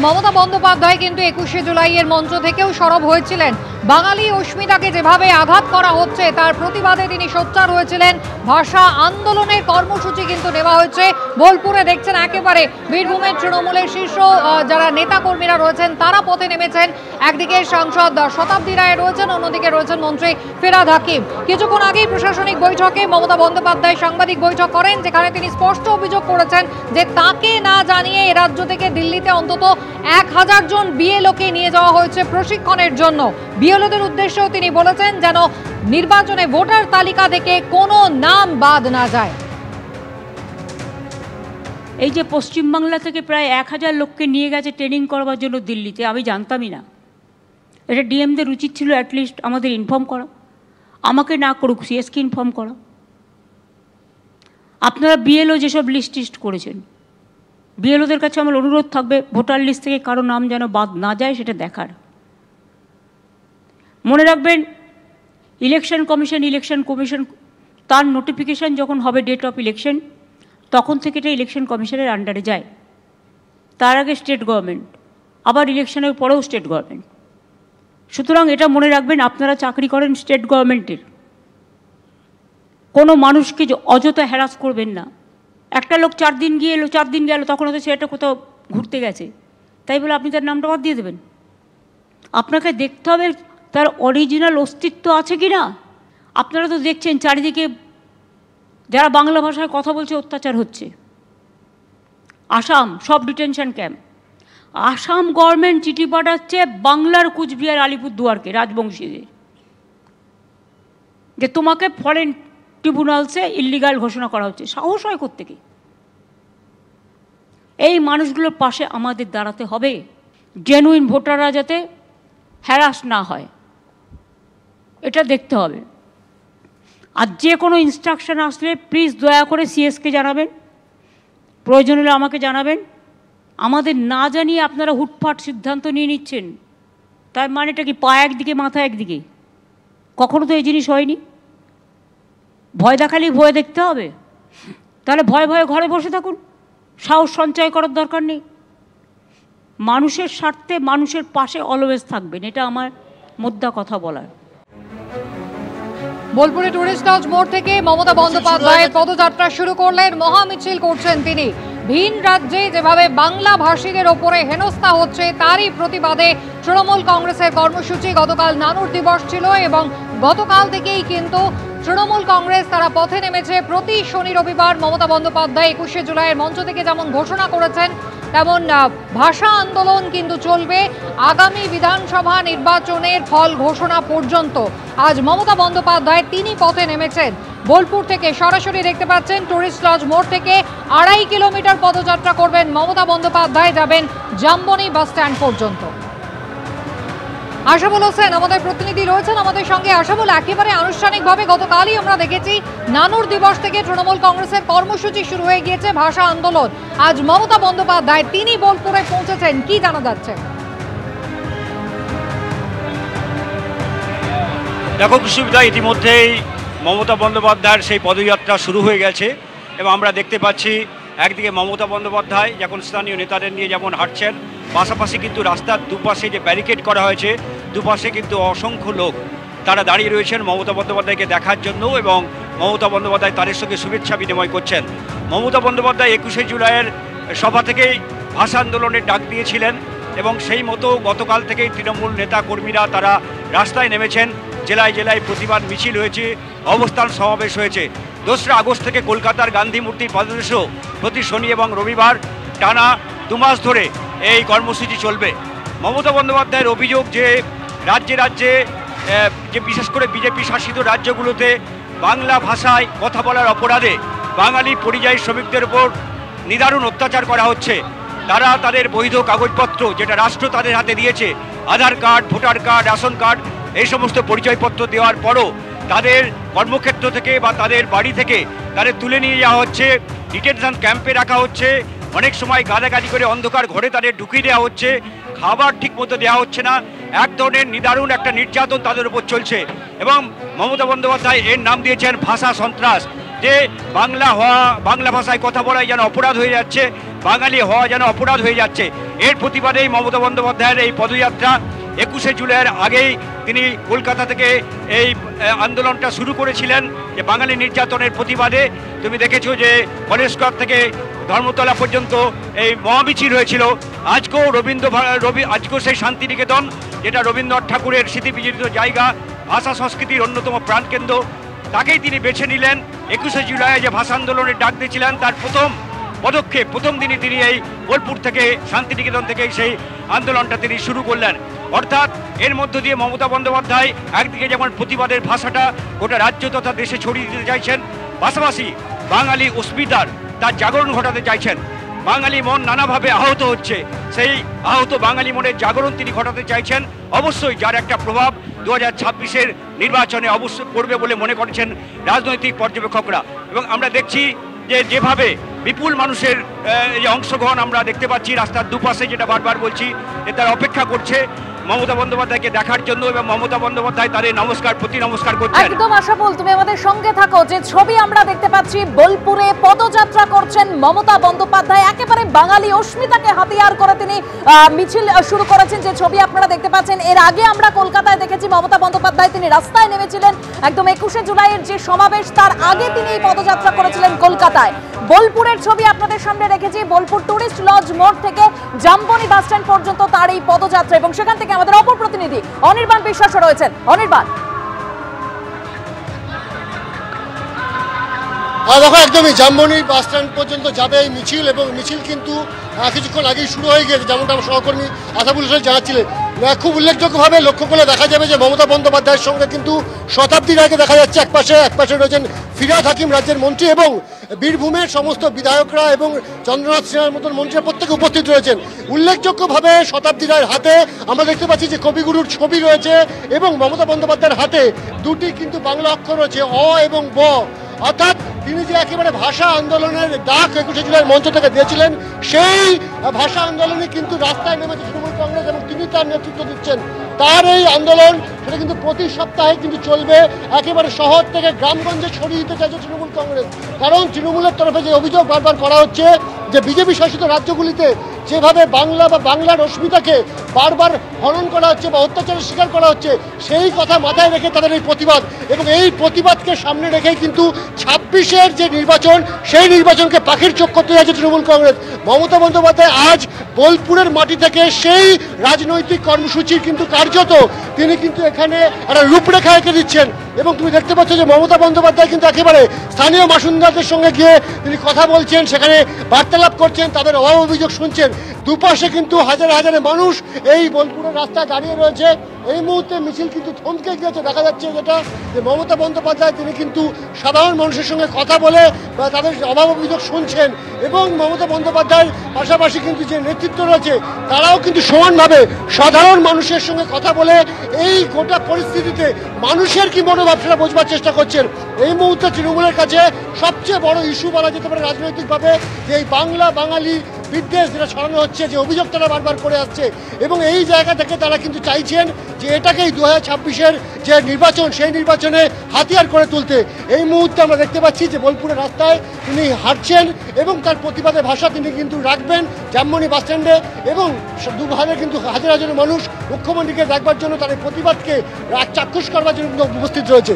মমতা বন্দ্যোপাধ্যায় কিন্তু 21শে জুলাইয়ের মঞ্চ থেকেও সরব হয়েছিলেন। বাঙালি অস্মিতাকে যেভাবে আঘাত করা হচ্ছে তার প্রতিবাদে তিনি সোচ্চার হয়েছিলেন। ভাষা আন্দোলনের কর্মসূচি কিন্তু নেওয়া হয়েছে। বোলপুরে দেখছেন একেবারে বীরভূমের তৃণমূলের শীর্ষ যারা নেতাকর্মীরা রয়েছেন তারা পথে নেমেছেন। একদিকে সাংসদ শতাব্দী রায় রয়েছেন, অন্যদিকে রয়েছেন মন্ত্রী ফিরহাদ হাকিম। কিছুক্ষণ আগেই প্রশাসনিক বৈঠকে মমতা বন্দ্যোপাধ্যায় সাংবাদিক বৈঠক করেন, যেখানে তিনি স্পষ্ট অভিযোগ করেছেন যে তাকে না জানিয়ে এ রাজ্য থেকে দিল্লিতে অন্তত 1000 জন বিএলওকে নিয়ে যাওয়া হয়েছে প্রশিক্ষণের জন্য। বিএলওদের উদ্দেশ্যেও তিনি বলেছেন যেন নির্বাচনে ভোটার তালিকা থেকে কোনো নাম বাদ না যায়। এই যে পশ্চিমবাংলা থেকে প্রায় 1000 লোককে নিয়ে গেছে ট্রেনিং করবার জন্য দিল্লিতে, আমি জানতামই না। এটা ডিএমদের উচিত ছিল অ্যাটলিস্ট আমাদের ইনফর্ম করা, আমাকে না করুক সিএসকে ইনফর্ম করা। আপনারা বিএলও যেসব লিস্ট করেছেন, বিএলওদের কাছে আমার অনুরোধ থাকবে ভোটার লিস্ট থেকে কারো নাম যেন বাদ না যায় সেটা দেখার। মনে রাখবেন ইলেকশন কমিশন তার নোটিফিকেশান যখন হবে ডেট অফ ইলেকশন, তখন থেকে এটা ইলেকশন কমিশনের আন্ডারে যায়। তার আগে স্টেট গভর্নমেন্ট, আবার ইলেকশনের পরেও স্টেট গভর্নমেন্ট। সুতরাং এটা মনে রাখবেন, আপনারা চাকরি করেন স্টেট গভর্নমেন্টের, কোনো মানুষকে অযথা হ্যারাস করবেন না। একটা লোক 4 দিন গিয়ে এলো, 4 দিন গেল, তখন হয়তো সেটা কোথাও ঘুরতে গেছে, তাই বলে আপনি তার নামটা বাদ দিয়ে দেবেন? আপনাকে দেখতে হবে তার অরিজিনাল অস্তিত্ব আছে কি না। আপনারা তো দেখছেন চারিদিকে যারা বাংলা ভাষায় কথা বলছে অত্যাচার হচ্ছে। আসাম সব ডিটেনশন ক্যাম্প, আসাম গভর্নমেন্ট চিঠি পাঠাচ্ছে বাংলার কুচবিহার আলিপুরদুয়ারকে রাজবংশীদের, যে তোমাকে ফরেন ট্রিব্যুনালসে ইল্লিগাল ঘোষণা করা হচ্ছে। সাহস হয় কোত্থেকে? এই মানুষগুলোর পাশে আমাদের দাঁড়াতে হবে, জেনুইন ভোটাররা যাতে হ্যারাস না হয় এটা দেখতে হবে। আর যে কোনো ইনস্ট্রাকশন আসলে প্লিজ দয়া করে সিএসকে জানাবেন, প্রয়োজন হলে আমাকে জানাবেন। আমাদের না জানিয়ে আপনারা হুটফাট সিদ্ধান্ত নিয়ে নিচ্ছেন, তার মানেটা কি পা একদিকে মাথা একদিকে? কখনো তো এই জিনিস হয়নি। ভয় দেখালেই ভয় দেখতে হবে? তাহলে ভয়ে ভয়ে ঘরে বসে থাকুন, সাহস সঞ্চয় করার দরকার নেই। মানুষের স্বার্থে মানুষের পাশে অলওয়েজ থাকবেন, এটা আমার মোদ্দা কথা বলার। বোলপুরে টুরিস্ট লজ মোড় থেকে মমতা বন্দ্যোপাধ্যায় পদযাত্রা শুরু করলেন। মহামিছিল করছেন তিনি। ভিন রাজ্যে যেভাবে বাংলা ভাষীদের ওপরে হেনস্থা হচ্ছে তারই প্রতিবাদে তৃণমূল কংগ্রেসের কর্মসূচি। গতকাল নানুর দিবস ছিল এবং গতকাল থেকেই কিন্তু তৃণমূল কংগ্রেস তারা পথে নেমেছে। প্রতি শনি রবিবার মমতা বন্দ্যোপাধ্যায় 21শে জুলাইয়ের মঞ্চ থেকে যেমন ঘোষণা করেছেন, তেমন ভাষা আন্দোলন কিন্তু চলবে আগামী বিধানসভা নির্বাচনের ফল ঘোষণা পর্যন্ত। আজ মমতা বন্দ্যোপাধ্যায় তিনি পথে নেমেছেন। বোলপুর থেকে সরাসরি দেখতে পাচ্ছেন টুরিস্ট লজ মোড় থেকে 2.5 কিলোমিটার পদযাত্রা করবেন মমতা বন্দ্যোপাধ্যায়, যাবেন জামবনি বাস স্ট্যান্ড পর্যন্ত। আশাবুল হোসেন আমাদের প্রতিনিধি রয়েছেন আমাদের সঙ্গে। আশাবুল, একেবারে আনুষ্ঠানিকভাবে গতকালই আমরা দেখেছি নানুর দিবস থেকে তৃণমূল কংগ্রেসের কর্মসূচি শুরু হয়ে গিয়েছে ভাষা আন্দোলন। আজ মমতা বন্দ্যোপাধ্যায় তিনি বোলপুরে পৌঁছেছেন, কি জানা যাচ্ছে? দেখো সুবিধা, ইতিমধ্যেই মমতা বন্দ্যোপাধ্যায়ের সেই পদযাত্রা শুরু হয়ে গেছে এবং আমরা দেখতে পাচ্ছি একদিকে মমতা বন্দ্যোপাধ্যায় যখন স্থানীয় নেতাদের নিয়ে যেমন হাঁটছেন, পাশাপাশি কিন্তু রাস্তার দুপাশে যে ব্যারিকেড করা হয়েছে দুপাশে কিন্তু অসংখ্য লোক তারা দাঁড়িয়ে রয়েছেন মমতা বন্দ্যোপাধ্যায়কে দেখার জন্য এবং মমতা বন্দ্যোপাধ্যায় তাদের সঙ্গে শুভেচ্ছা বিনিময় করছেন। মমতা বন্দ্যোপাধ্যায় 21শে জুলাইয়ের সভা থেকেই ভাষা আন্দোলনের ডাক দিয়েছিলেন এবং সেই মতো গতকাল থেকেই তৃণমূল নেতা কর্মীরা তারা রাস্তায় নেমেছেন। জেলায় জেলায় প্রতিবাদ মিছিল হয়েছে, অবস্থান সমাবেশ হয়েছে। 2রা আগস্ট থেকে কলকাতার গান্ধী মূর্তির পাদদেশেও প্রতি শনি এবং রবিবার টানা 2 মাস ধরে এই কর্মসূচি চলবে। মমতা বন্দ্যোপাধ্যায়ের অভিযোগ যে রাজ্যে রাজ্যে যে বিশেষ করে বিজেপি শাসিত রাজ্যগুলোতে বাংলা ভাষায় কথা বলার অপরাধে বাঙালি পরিযায়ী শ্রমিকদের উপর নিদারুণ অত্যাচার করা হচ্ছে। তারা তাদের বৈধ কাগজপত্র যেটা রাষ্ট্র তাদের হাতে দিয়েছে, Aadhaar card, voter card, ration card, এই সমস্ত পরিচয়পত্র দেওয়ার পরও তাদের কর্মক্ষেত্র থেকে বা তাদের বাড়ি থেকে তাদের তুলে নিয়ে যাওয়া হচ্ছে, ডিটেনশন ক্যাম্পে রাখা হচ্ছে, অনেক সময় গাদাগাদি করে অন্ধকার ঘরে তাদের ঢুকিয়ে দেওয়া হচ্ছে, খাবার ঠিক মতো দেওয়া হচ্ছে না। এক ধরনের নিদারুণ একটা নির্যাতন তাদের উপর চলছে এবং মমতা বন্দ্যোপাধ্যায় এর নাম দিয়েছেন ভাষা সন্ত্রাস। যে বাংলা ভাষায় কথা বলাই যেন অপরাধ হয়ে যাচ্ছে, বাঙালি হওয়া যেন অপরাধ হয়ে যাচ্ছে। এর প্রতিবাদেই মমতা বন্দ্যোপাধ্যায়ের এই পদযাত্রা। 21শে জুলাইয়ের আগেই তিনি কলকাতা থেকে এই আন্দোলনটা শুরু করেছিলেন যে বাঙালি নির্যাতনের প্রতিবাদে। তুমি দেখেছো যে কলেজ স্কোয়ার থেকে ধর্মতলা পর্যন্ত এই মহামিছিল হয়েছিল। আজকেও আজকেও সেই শান্তিনিকেতন, যেটা রবীন্দ্রনাথ ঠাকুরের স্মৃতিবিজড়িত জায়গা, ভাষা সংস্কৃতির অন্যতম প্রাণকেন্দ্র, তাকেই তিনি বেছে নিলেন। 21শে জুলাই যে ভাষা আন্দোলনের ডাক দিয়েছিলেন, তার প্রথম দিনই তিনি এই বোলপুর থেকে, শান্তিনিকেতন থেকে সেই আন্দোলনটা তিনি শুরু করলেন। অর্থাৎ এর মধ্য দিয়ে মমতা বন্দ্যোপাধ্যায় একদিকে যেমন প্রতিবাদের ভাষাটা গোটা রাজ্য তথা দেশে ছড়িয়ে দিতে চাইছেন, পাশাপাশি বাঙালি অস্মিতার তার জাগরণ ঘটাতে চাইছেন। বাঙালি মন নানাভাবে আহত হচ্ছে, সেই আহত বাঙালি মনের জাগরণ তিনি ঘটাতে চাইছেন। অবশ্যই যার একটা প্রভাব 2026-এর নির্বাচনে অবশ্যই পড়বে বলে মনে করছেন রাজনৈতিক পর্যবেক্ষকরা। এবং আমরা দেখছি যে যেভাবে বিপুল মানুষের যে অংশগ্রহণ আমরা দেখতে পাচ্ছি রাস্তার দুপাশে, যেটা বারবার বলছি, তারা অপেক্ষা করছে মমতা বন্দ্যোপাধ্যায়কে দেখার জন্য, এবং মমতা বন্দ্যোপাধ্যায় তাদের প্রতি নমস্কার করছেন। একদম আশাফুল, তুমি আমাদের সঙ্গে থাকো। যে ছবি আমরা দেখতে পাচ্ছি, বোলপুরে পদযাত্রা করছেন মমতা বন্দ্যোপাধ্যায়, একেবারে বাঙালি অস্মিতাকে হাতিয়ার করে তিনি মিছিল শুরু করেছেন, যে ছবি আপনারা দেখতে পাচ্ছেন। এর আগে আমরা কলকাতায় দেখেছি মমতা বন্দ্যোপাধ্যায় তিনি রাস্তায় নেমেছিলেন একদম 21শে জুলাইয়ের যে সমাবেশ, তার আগে তিনি এই পদযাত্রা করেছিলেন কলকাতায়। বোলপুরের ছবি আপনাদের সামনে রেখেছি, বোলপুর টুরিস্ট লজ মোড় থেকে জামবনি বাস স্ট্যান্ড পর্যন্ত তার এই পদযাত্রা, এবং সেখান থেকে আমাদের অপর প্রতিনিধি অনির্বাণ বিশ্বাস রয়েছেন। অনির্বাণ, দেখো একদমই জামবনি বাস স্ট্যান্ড পর্যন্ত যাবে এই মিছিল, এবং মিছিল কিন্তু কিছুক্ষণ আগেই শুরু হয়ে গিয়েছে, যেমনটা আমার সহকর্মী আশাফুল হোসেন জানাচ্ছিলেন। খুব উল্লেখযোগ্যভাবে লক্ষ্য করলে দেখা যাবে যে মমতা বন্দ্যোপাধ্যায়ের সঙ্গে কিন্তু শতাব্দীর আগে দেখা যাচ্ছে একপাশে রয়েছেন ফিরহাদ হাকিম রাজ্যের মন্ত্রী, এবং বীরভূমের সমস্ত বিধায়করা এবং চন্দ্রনাথ সিনহার মতন মন্ত্রীরা প্রত্যেকে উপস্থিত রয়েছেন। উল্লেখযোগ্যভাবে শতাব্দী রায়ের হাতে আমরা দেখতে পাচ্ছি যে কবিগুরুর ছবি রয়েছে, এবং মমতা বন্দ্যোপাধ্যায়ের হাতে দুটি কিন্তু বাংলা অক্ষর রয়েছে, অ এবং ব। অর্থাৎ তিনি যে একেবারে ভাষা আন্দোলনের ডাক 21শে জুলাই মঞ্চ থেকে দিয়েছিলেন, সেই ভাষা আন্দোলনে কিন্তু রাস্তায় নেমেছে তৃণমূল কংগ্রেস, এবং তিনি তার নেতৃত্ব দিচ্ছেন। তার এই আন্দোলন সেটা কিন্তু প্রতি সপ্তাহে কিন্তু চলবে, একেবারে শহর থেকে গ্রামগঞ্জে ছড়িয়ে দিতে চাইছে তৃণমূল কংগ্রেস। কারণ তৃণমূলের তরফে যে অভিযোগ বারবার করা হচ্ছে যে বিজেপি শাসিত রাজ্যগুলিতে যেভাবে বাংলা বা বাংলার অস্মিতাকে বারবার হনন করা হচ্ছে বা অত্যাচারের শিকার করা হচ্ছে, সেই কথা মাথায় রেখে তাদের এই প্রতিবাদ, এবং এই প্রতিবাদকে সামনে রেখেই কিন্তু 26-এর যে নির্বাচন, সেই নির্বাচনকে পাখির চোখ করতে যাচ্ছে তৃণমূল কংগ্রেস। মমতা বন্দ্যোপাধ্যায় আজ বোলপুরের মাটি থেকে সেই রাজনৈতিক কর্মসূচির কিন্তু কার্যত তিনি কিন্তু এখানে একটা রূপরেখা এঁকে দিচ্ছেন। এবং তুমি দেখতে পাচ্ছ যে মমতা বন্দ্যোপাধ্যায় কিন্তু একেবারে স্থানীয় বাসিন্দাদের সঙ্গে গিয়ে তিনি কথা বলছেন, সেখানে বার্তালাপ করছেন, তাদের অভাব অভিযোগ শুনছেন। দুপাশে কিন্তু হাজারে হাজারে মানুষ এই বোলপুরের রাস্তায় দাঁড়িয়ে রয়েছে। এই মুহূর্তে মিছিল কিন্তু থমকে গিয়েছে, দেখা যাচ্ছে যেটা যে মমতা বন্দ্যোপাধ্যায় তিনি কিন্তু সাধারণ মানুষের সঙ্গে কথা বলে বা তাদের অভাব অভিযোগ শুনছেন, এবং মমতা বন্দ্যোপাধ্যায়ের পাশাপাশি কিন্তু যে নেতৃত্ব রয়েছে তারাও কিন্তু সমানভাবে সাধারণ মানুষের সঙ্গে কথা বলে এই গোটা পরিস্থিতিতে মানুষের কি মনোভাব সেটা বোঝবার চেষ্টা করছেন। এই মুহূর্তে তৃণমূলের কাছে সবচেয়ে বড় ইস্যু বলা যেতে পারে রাজনৈতিকভাবে যে এই বাঙালি বিদ্বেষ যেটা ছড়ানো হচ্ছে, যে অভিযোগ তারা বারবার করে আসছে, এবং এই জায়গা থেকে তারা কিন্তু চাইছেন যে এটাকেই 2026-এর যে নির্বাচন, সেই নির্বাচনে হাতিয়ার করে তুলতে। এই মুহূর্তে আমরা দেখতে পাচ্ছি যে বোলপুরের রাস্তায় তিনি হাঁটছেন, এবং তার প্রতিবাদের ভাষা তিনি কিন্তু রাখবেন জামবনি বাস স্ট্যান্ডে, এবং দুভাবে কিন্তু হাজার হাজার মানুষ মুখ্যমন্ত্রীকে দেখবার জন্য তার এই প্রতিবাদকে চাক্ষুষ করবার জন্য উপস্থিত রয়েছে।